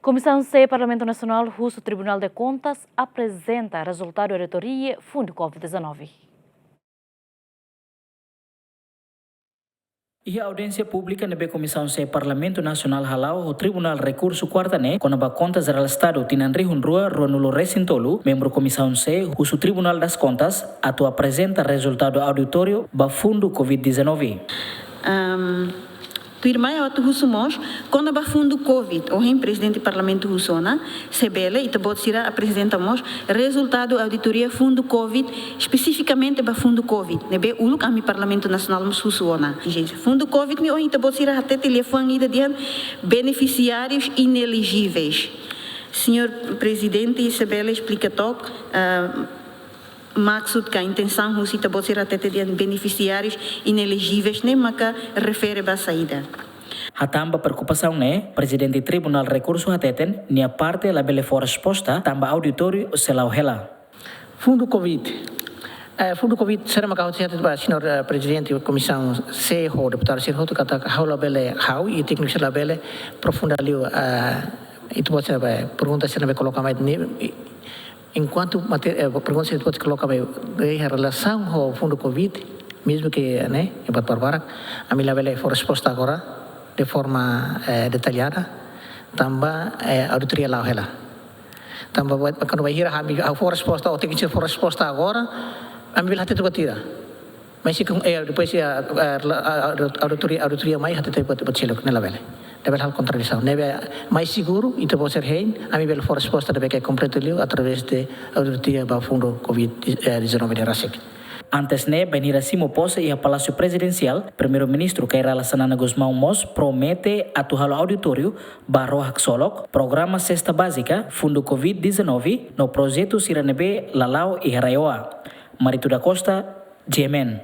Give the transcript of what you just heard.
Komisaun C Parlamentu Nasional, husu Tribunal de Contas, aprezenta resultado da auditoria fundu Covid-19. E a audiência pública na Komisaun C Parlamentu Nasional halau o Tribunal Recurso Quartane quando a contas do Estado tinanri hunrua Ronulu Rezultadu, membro Komisaun C, o Tribunal das Contas, atu apresenta resultado auditório ba fundu Covid-19. Tu irmã é o Hussumos, quando a fundo Covid, o presidente do Parlamento Hussona, Sebele, e também apresentamos resultado da auditoria fundo Covid, especificamente para fundo Covid. Nebe o lugar do Parlamento Nacional Hussona. Fundo Covid, o também até telefone de beneficiários inelegíveis. Senhor Presidente, Sebele explica toque. Maksud que a intenção é que até de beneficiários inelegíveis, nem maca refere a saída. Hatamba preocupação presidente do Tribunal Recurso hateten, nia parte la bele for resposta, tamba auditório selau hela. Fundo Covid. Fundo Covid será uma causa de senhor presidente da Comissão C, o deputado Sir Hoto kata haula bele hau e técnico la bele profunda liu itu pode ser pergunta se não colocar mais enquanto pergunta se pode colocar em relação ao fundo Covid, mesmo que é para barbarak, a minha bela for resposta agora de forma detalhada, também auditoria lá ela. Também quando vai ir a for resposta ou tem que ser for resposta agora, a minha hati tu tira. Mas se depois a auditoria mais hati tu pode ser nela bela. Deve hal contradição. Deve mais seguro e depois ser rein. A minha bela for resposta deve que completo através de auditoria para fundo Covid-19 de Rasik. Antes venir acima posse e a Palácio Presidencial, primeiro-ministro Kairala Sanana Guzmão Mos promete atuar o auditório barro Haxolok, programa Cesta Básica, fundo Covid-19, no projeto Siranebe, Lalau e Haraioa. Marito da Costa, GMN.